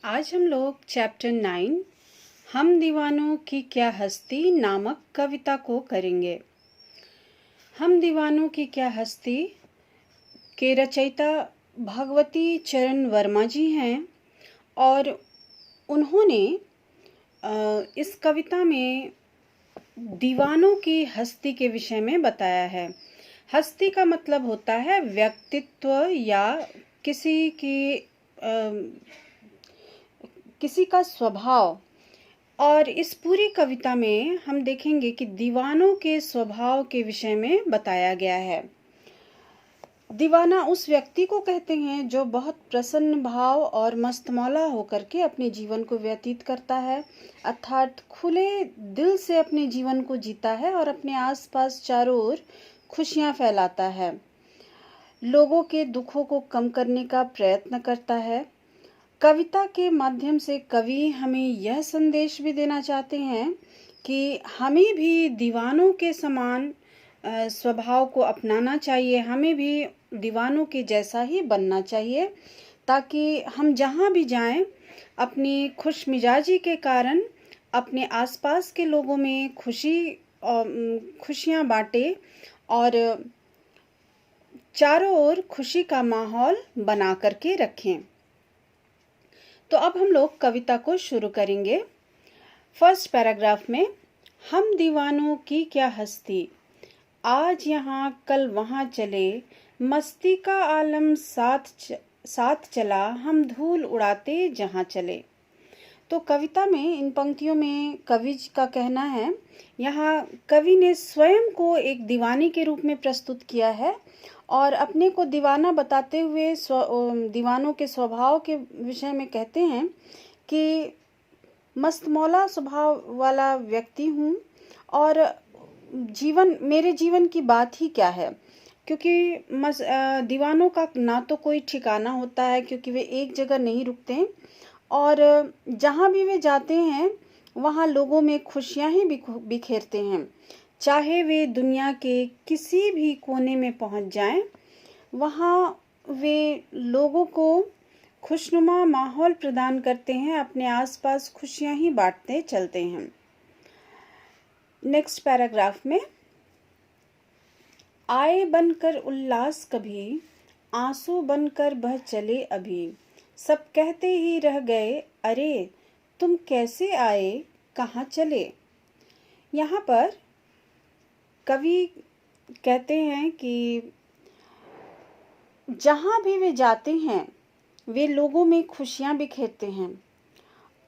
आज हम लोग चैप्टर 9 हम दीवानों की क्या हस्ती नामक कविता को करेंगे। हम दीवानों की क्या हस्ती के रचयिता भगवती चरण वर्मा जी हैं और उन्होंने इस कविता में दीवानों की हस्ती के विषय में बताया है। हस्ती का मतलब होता है व्यक्तित्व या किसी का स्वभाव। और इस पूरी कविता में हम देखेंगे कि दीवानों के स्वभाव के विषय में बताया गया है। दीवाना उस व्यक्ति को कहते हैं जो बहुत प्रसन्न भाव और मस्तमौला होकर के अपने जीवन को व्यतीत करता है, अर्थात खुले दिल से अपने जीवन को जीता है और अपने आसपास चारों ओर खुशियां फैलाता है, लोगों के दुखों को कम करने का प्रयत्न करता है। कविता के माध्यम से कवि हमें यह संदेश भी देना चाहते हैं कि हमें भी दीवानों के समान स्वभाव को अपनाना चाहिए, हमें भी दीवानों के जैसा ही बनना चाहिए, ताकि हम जहाँ भी जाएं अपनी खुश मिजाजी के कारण अपने आसपास के लोगों में खुशियाँ बांटें और चारों ओर खुशी का माहौल बना करके रखें। तो अब हम लोग कविता को शुरू करेंगे। फर्स्ट पैराग्राफ में हम दीवानों की क्या हस्ती, आज यहाँ कल वहाँ चले, मस्ती का आलम साथ चला, हम धूल उड़ाते जहाँ चले। तो कविता में इन पंक्तियों में कवि का कहना है, यहाँ कवि ने स्वयं को एक दीवानी के रूप में प्रस्तुत किया है और अपने को दीवाना बताते हुए दीवानों के स्वभाव के विषय में कहते हैं कि मस्तमौला स्वभाव वाला व्यक्ति हूँ और मेरे जीवन की बात ही क्या है, क्योंकि दीवानों का ना तो कोई ठिकाना होता है, क्योंकि वे एक जगह नहीं रुकते और जहाँ भी वे जाते हैं वहाँ लोगों में खुशियाँ ही बिखेरते हैं। चाहे वे दुनिया के किसी भी कोने में पहुँच जाएं, वहाँ वे लोगों को खुशनुमा माहौल प्रदान करते हैं, अपने आसपास खुशियाँ ही बांटते चलते हैं। नेक्स्ट पैराग्राफ में, आए बनकर उल्लास कभी, आंसू बनकर बह चले अभी, सब कहते ही रह गए, अरे तुम कैसे आए कहाँ चले। यहाँ पर कवि कहते हैं कि जहाँ भी वे जाते हैं वे लोगों में खुशियाँ बिखेरते हैं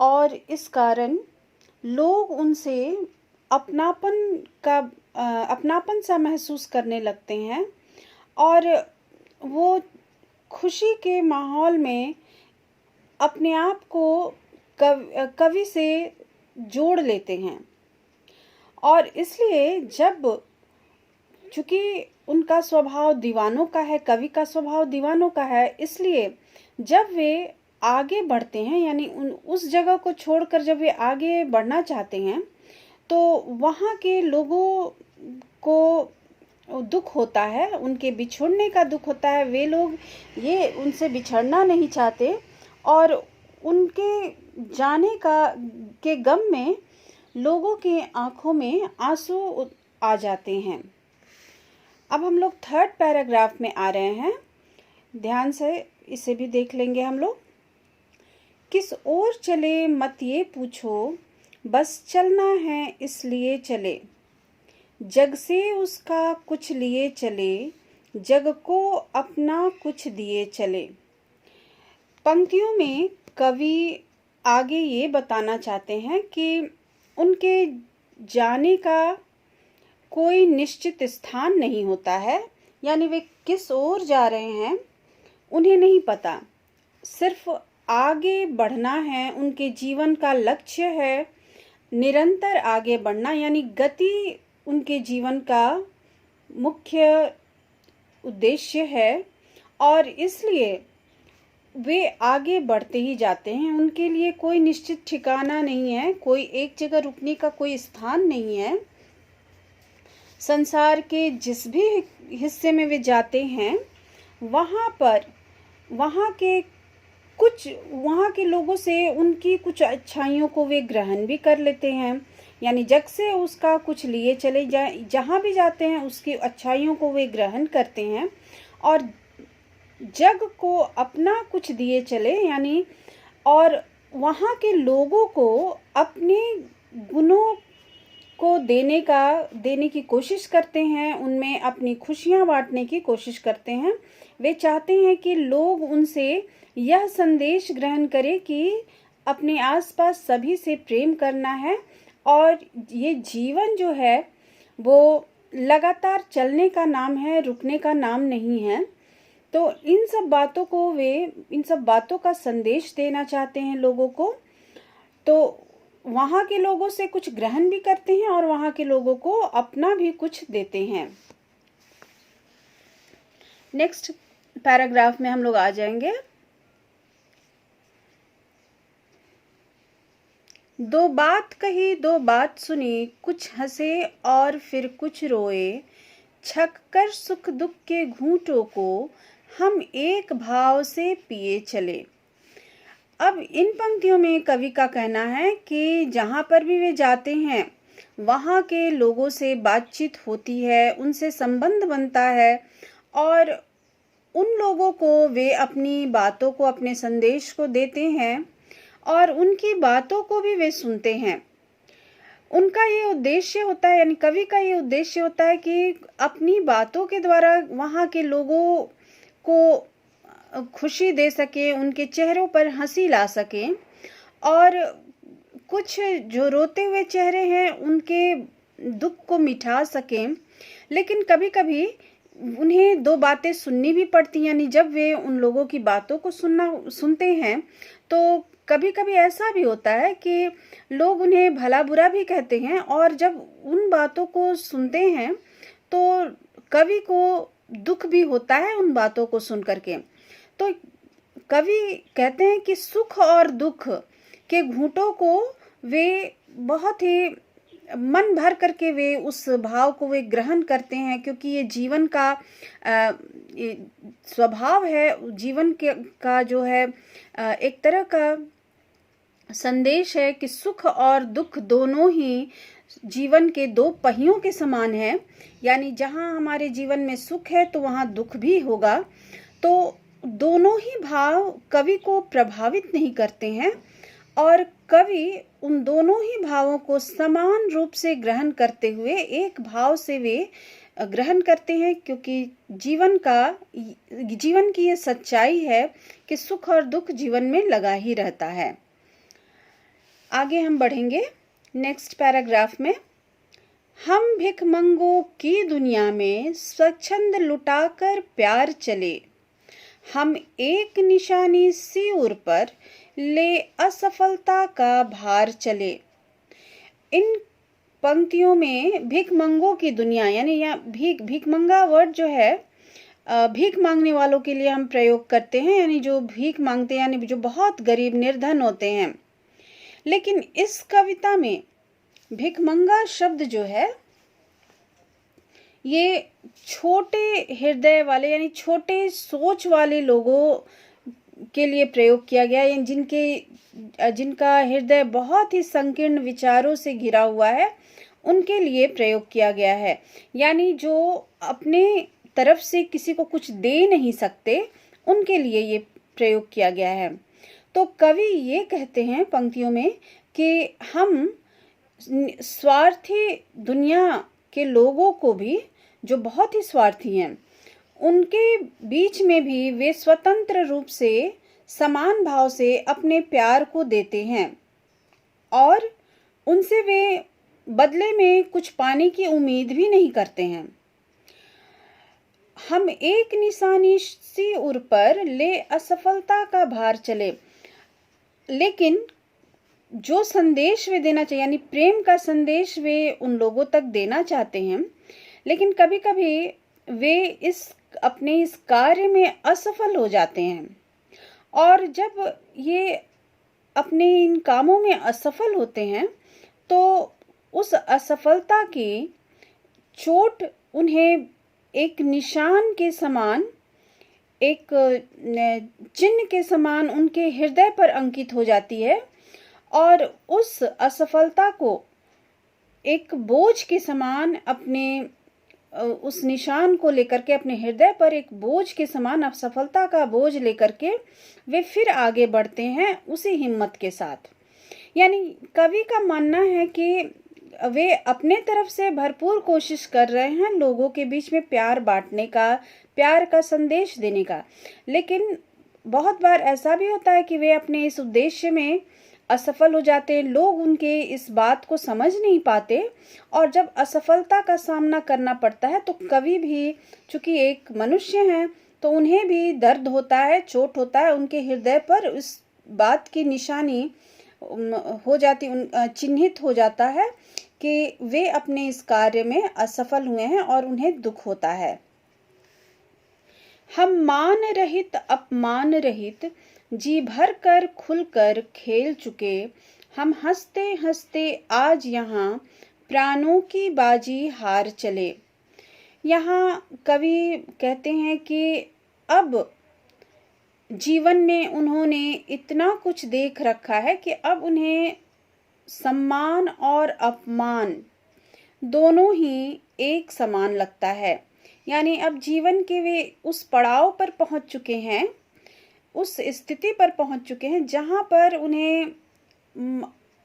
और इस कारण लोग उनसे अपनापन सा महसूस करने लगते हैं और वो खुशी के माहौल में अपने आप को कवि से जोड़ लेते हैं। और इसलिए चूंकि उनका स्वभाव दीवानों का है, कवि का स्वभाव दीवानों का है, इसलिए जब वे आगे बढ़ते हैं, यानी उस जगह को छोड़कर जब वे आगे बढ़ना चाहते हैं, तो वहाँ के लोगों को दुख होता है, उनके बिछुड़ने का दुख होता है। वे लोग ये उनसे बिछड़ना नहीं चाहते और उनके जाने के गम में लोगों के आंखों में आंसू आ जाते हैं। अब हम लोग थर्ड पैराग्राफ में आ रहे हैं, ध्यान से इसे भी देख लेंगे हम लोग। किस ओर चले मत ये पूछो, बस चलना है इसलिए चले, जग से उसका कुछ लिए चले, जग को अपना कुछ दिए चले। पंक्तियों में कवि आगे ये बताना चाहते हैं कि उनके जाने का कोई निश्चित स्थान नहीं होता है, यानी वे किस ओर जा रहे हैं उन्हें नहीं पता, सिर्फ आगे बढ़ना है, उनके जीवन का लक्ष्य है निरंतर आगे बढ़ना, यानी गति उनके जीवन का मुख्य उद्देश्य है और इसलिए वे आगे बढ़ते ही जाते हैं। उनके लिए कोई निश्चित ठिकाना नहीं है, कोई एक जगह रुकने का कोई स्थान नहीं है। संसार के जिस भी हिस्से में वे जाते हैं वहाँ के कुछ वहाँ के लोगों से उनकी कुछ अच्छाइयों को वे ग्रहण भी कर लेते हैं, यानी जग से उसका कुछ लिए चले जाए, जहाँ भी जाते हैं उसकी अच्छाइयों को वे ग्रहण करते हैं और जग को अपना कुछ दिए चले, यानी और वहाँ के लोगों को अपने गुणों को देने की कोशिश करते हैं, उनमें अपनी खुशियाँ बांटने की कोशिश करते हैं। वे चाहते हैं कि लोग उनसे यह संदेश ग्रहण करें कि अपने आसपास सभी से प्रेम करना है और ये जीवन जो है वो लगातार चलने का नाम है, रुकने का नाम नहीं है। तो इन सब बातों का संदेश देना चाहते हैं लोगों को। तो वहाँ के लोगों से कुछ ग्रहण भी करते हैं और वहाँ के लोगों को अपना भी कुछ देते हैं। नेक्स्ट पैराग्राफ में हम लोग आ जाएंगे। दो बात कही दो बात सुनी, कुछ हंसे और फिर कुछ रोए, छक कर सुख दुख के घूंटों को हम एक भाव से पिए चले। अब इन पंक्तियों में कवि का कहना है कि जहाँ पर भी वे जाते हैं वहाँ के लोगों से बातचीत होती है, उनसे संबंध बनता है और उन लोगों को वे अपनी बातों को, अपने संदेश को देते हैं और उनकी बातों को भी वे सुनते हैं। उनका ये उद्देश्य होता है, यानी कवि का ये उद्देश्य होता है कि अपनी बातों के द्वारा वहाँ के लोगों को खुशी दे सके, उनके चेहरों पर हंसी ला सके और कुछ जो रोते हुए चेहरे हैं उनके दुख को मिटा सकें। लेकिन कभी कभी उन्हें दो बातें सुननी भी पड़ती हैं, यानी जब वे उन लोगों की बातों को सुनते हैं तो कभी कभी ऐसा भी होता है कि लोग उन्हें भला बुरा भी कहते हैं और जब उन बातों को सुनते हैं तो कवि को दुख भी होता है उन बातों को सुन करके। तो कवि कहते हैं कि सुख और दुख के घूंटों को वे बहुत ही मन भर करके वे उस भाव को वे ग्रहण करते हैं, क्योंकि ये जीवन का स्वभाव है, जीवन का जो है एक तरह का संदेश है कि सुख और दुख दोनों ही जीवन के दो पहियों के समान है, यानी जहाँ हमारे जीवन में सुख है तो वहाँ दुख भी होगा। तो दोनों ही भाव कवि को प्रभावित नहीं करते हैं और कवि उन दोनों ही भावों को समान रूप से ग्रहण करते हुए एक भाव से वे ग्रहण करते हैं, क्योंकि जीवन की ये सच्चाई है कि सुख और दुख जीवन में लगा ही रहता है। आगे हम बढ़ेंगे नेक्स्ट पैराग्राफ में। हम भिखमंगों की दुनिया में स्वच्छंद लुटाकर प्यार चले, हम एक निशानी सिर पर ले असफलता का भार चले। इन पंक्तियों में भिखमंगों की दुनिया, यानी यहाँ भिखमंगा वर्ड जो है भीख मांगने वालों के लिए हम प्रयोग करते हैं, यानी जो भीख मांगते हैं, यानी जो बहुत गरीब निर्धन होते हैं। लेकिन इस कविता में भिखमंगा शब्द जो है ये छोटे हृदय वाले, यानी छोटे सोच वाले लोगों के लिए प्रयोग किया गया, यानी जिनका हृदय बहुत ही संकीर्ण विचारों से घिरा हुआ है, उनके लिए प्रयोग किया गया है। यानी जो अपने तरफ से किसी को कुछ दे नहीं सकते, उनके लिए ये प्रयोग किया गया है। तो कवि ये कहते हैं पंक्तियों में कि हम स्वार्थी दुनिया के लोगों को भी, जो बहुत ही स्वार्थी हैं, उनके बीच में भी वे स्वतंत्र रूप से समान भाव से अपने प्यार को देते हैं और उनसे वे बदले में कुछ पाने की उम्मीद भी नहीं करते हैं। हम एक निशानी सिर पर ले असफलता का भार चले, लेकिन जो संदेश वे देना चाहिए, यानी प्रेम का संदेश वे उन लोगों तक देना चाहते हैं, लेकिन कभी कभी वे अपने इस कार्य में असफल हो जाते हैं और जब ये अपने इन कामों में असफल होते हैं तो उस असफलता की चोट उन्हें एक निशान के समान एक चिन्ह के समान उनके हृदय पर अंकित हो जाती है और उस असफलता को एक बोझ के समान उस निशान को लेकर के अपने हृदय पर एक बोझ के समान असफलता का बोझ लेकर के वे फिर आगे बढ़ते हैं उसी हिम्मत के साथ। यानी कवि का मानना है कि वे अपने तरफ से भरपूर कोशिश कर रहे हैं लोगों के बीच में प्यार बांटने का, प्यार का संदेश देने का, लेकिन बहुत बार ऐसा भी होता है कि वे अपने इस उद्देश्य में असफल हो जाते हैं। लोग उनके इस बात को समझ नहीं पाते और जब असफलता का सामना करना पड़ता है तो कवि भी चूंकि एक मनुष्य हैं तो उन्हें भी दर्द होता है, चोट होता है, उनके हृदय पर उस बात की निशानी हो जाती, चिन्हित हो जाता है कि वे अपने इस कार्य में असफल हुए हैं और उन्हें दुख होता है। हम मान रहित अपमान रहित जी भर कर खुलकर खेल चुके, हम हंसते हंसते आज यहाँ प्राणों की बाजी हार चले। यहाँ कवि कहते हैं कि अब जीवन में उन्होंने इतना कुछ देख रखा है कि अब उन्हें सम्मान और अपमान दोनों ही एक समान लगता है। यानी अब जीवन के वे उस पड़ाव पर पहुंच चुके हैं, उस स्थिति पर पहुंच चुके हैं जहां पर उन्हें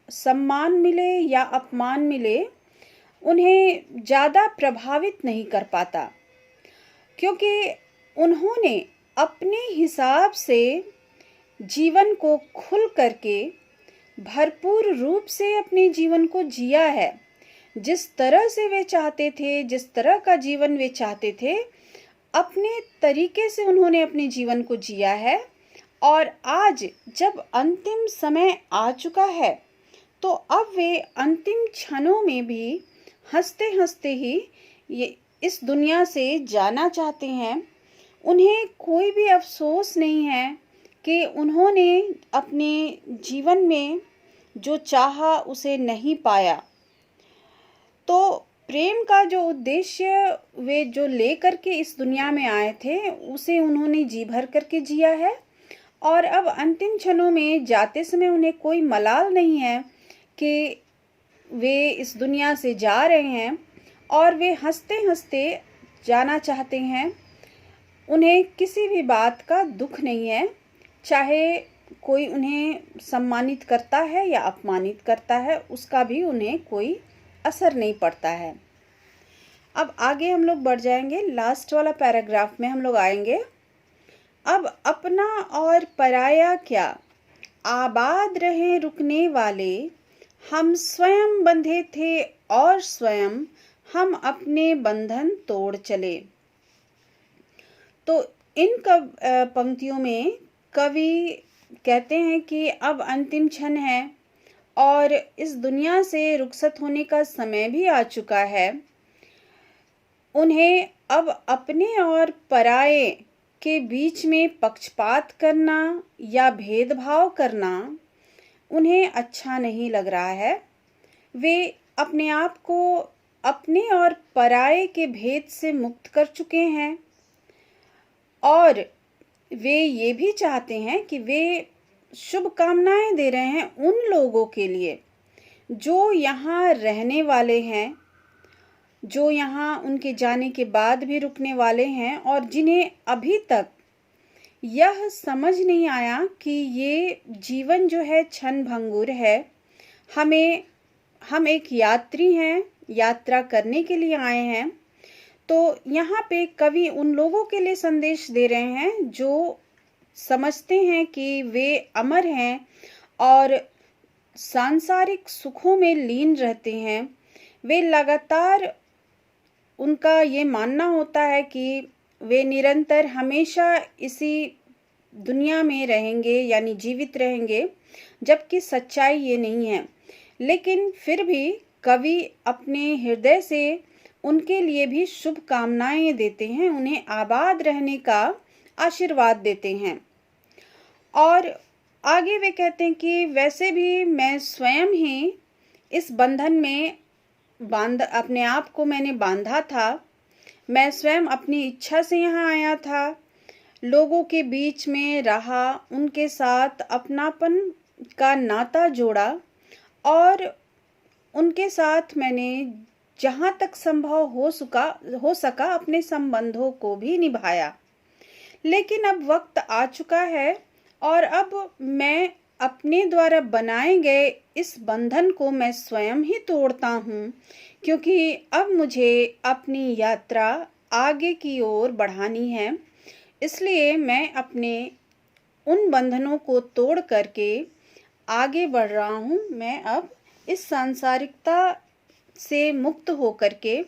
सम्मान मिले या अपमान मिले उन्हें ज़्यादा प्रभावित नहीं कर पाता, क्योंकि उन्होंने अपने हिसाब से जीवन को खुल करके भरपूर रूप से अपने जीवन को जिया है। जिस तरह से वे चाहते थे, जिस तरह का जीवन वे चाहते थे, अपने तरीके से उन्होंने अपने जीवन को जिया है। और आज जब अंतिम समय आ चुका है तो अब वे अंतिम क्षणों में भी हंसते हंसते ही ये इस दुनिया से जाना चाहते हैं। उन्हें कोई भी अफसोस नहीं है कि उन्होंने अपने जीवन में जो चाहा उसे नहीं पाया। तो प्रेम का जो उद्देश्य वे जो लेकर के इस दुनिया में आए थे उसे उन्होंने जी भर करके जिया है और अब अंतिम क्षणों में जाते समय उन्हें कोई मलाल नहीं है कि वे इस दुनिया से जा रहे हैं और वे हंसते हंसते जाना चाहते हैं। उन्हें किसी भी बात का दुख नहीं है, चाहे कोई उन्हें सम्मानित करता है या अपमानित करता है, उसका भी उन्हें कोई असर नहीं पड़ता है। अब आगे हम लोग बढ़ जाएंगे, लास्ट वाला पैराग्राफ में हम लोग आएंगे। अब अपना और पराया क्या, आबाद रहे रुकने वाले, हम स्वयं बंधे थे और स्वयं हम अपने बंधन तोड़ चले। तो इन पंक्तियों में कवि कहते हैं कि अब अंतिम क्षण है और इस दुनिया से रुखसत होने का समय भी आ चुका है। उन्हें अब अपने और पराये के बीच में पक्षपात करना या भेदभाव करना उन्हें अच्छा नहीं लग रहा है। वे अपने आप को अपने और पराये के भेद से मुक्त कर चुके हैं और वे ये भी चाहते हैं कि वे शुभकामनाएं दे रहे हैं उन लोगों के लिए जो यहाँ रहने वाले हैं, जो यहाँ उनके जाने के बाद भी रुकने वाले हैं और जिन्हें अभी तक यह समझ नहीं आया कि ये जीवन जो है क्षण भंगुर है। हम एक यात्री हैं, यात्रा करने के लिए आए हैं। तो यहाँ पे कवि उन लोगों के लिए संदेश दे रहे हैं जो समझते हैं कि वे अमर हैं और सांसारिक सुखों में लीन रहते हैं। वे लगातार, उनका ये मानना होता है कि वे निरंतर हमेशा इसी दुनिया में रहेंगे यानी जीवित रहेंगे, जबकि सच्चाई ये नहीं है। लेकिन फिर भी कवि अपने हृदय से उनके लिए भी शुभकामनाएं देते हैं, उन्हें आबाद रहने का आशीर्वाद देते हैं। और आगे वे कहते हैं कि वैसे भी मैं स्वयं ही इस बंधन में अपने आप को मैंने बांधा था। मैं स्वयं अपनी इच्छा से यहाँ आया था, लोगों के बीच में रहा, उनके साथ अपनापन का नाता जोड़ा और उनके साथ मैंने जहाँ तक संभव हो सका अपने संबंधों को भी निभाया। लेकिन अब वक्त आ चुका है और अब मैं अपने द्वारा बनाए गए इस बंधन को मैं स्वयं ही तोड़ता हूँ, क्योंकि अब मुझे अपनी यात्रा आगे की ओर बढ़ानी है। इसलिए मैं अपने उन बंधनों को तोड़ करके आगे बढ़ रहा हूँ। मैं अब इस सांसारिकता से मुक्त होकर के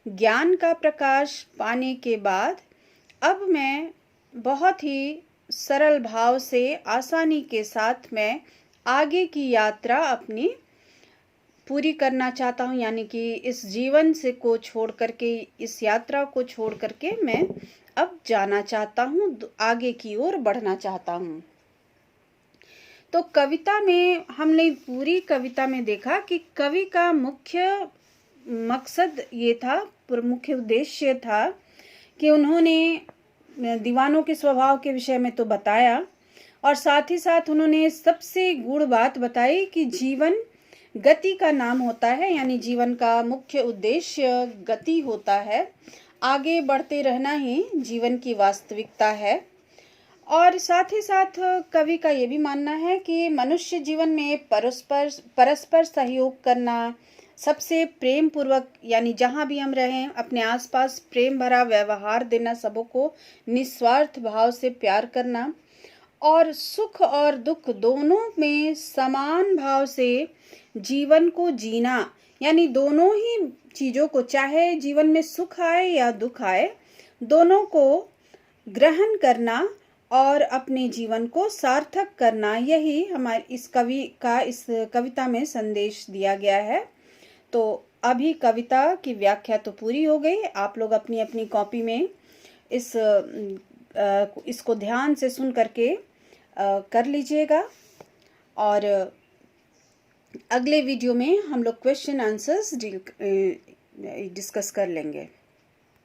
ज्ञान का प्रकाश पाने के बाद अब मैं बहुत ही सरल भाव से आसानी के साथ मैं आगे की यात्रा अपनी पूरी करना चाहता हूँ, यानी कि इस जीवन से को छोड़ करके, इस यात्रा को छोड़ करके मैं अब जाना चाहता हूँ, आगे की ओर बढ़ना चाहता हूँ। तो कविता में हमने पूरी कविता में देखा कि कवि का मुख्य मकसद ये था, मुख्य उद्देश्य था कि उन्होंने दीवानों के स्वभाव के विषय में तो बताया और साथ ही साथ उन्होंने सबसे गूढ़ बात बताई कि जीवन गति का नाम होता है, यानी जीवन का मुख्य उद्देश्य गति होता है। आगे बढ़ते रहना ही जीवन की वास्तविकता है। और साथ ही साथ कवि का ये भी मानना है कि मनुष्य जीवन में परस्पर सहयोग करना, सबसे प्रेम पूर्वक, यानी जहाँ भी हम रहें अपने आसपास प्रेम भरा व्यवहार देना, सबों को निस्वार्थ भाव से प्यार करना और सुख और दुख दोनों में समान भाव से जीवन को जीना, यानी दोनों ही चीज़ों को, चाहे जीवन में सुख आए या दुख आए, दोनों को ग्रहण करना और अपने जीवन को सार्थक करना, यही हमारे इस कविता में संदेश दिया गया है। तो अभी कविता की व्याख्या तो पूरी हो गई। आप लोग अपनी अपनी कॉपी में इसको ध्यान से सुन करके कर लीजिएगा और अगले वीडियो में हम लोग क्वेश्चन आंसर्स डिस्कस कर लेंगे।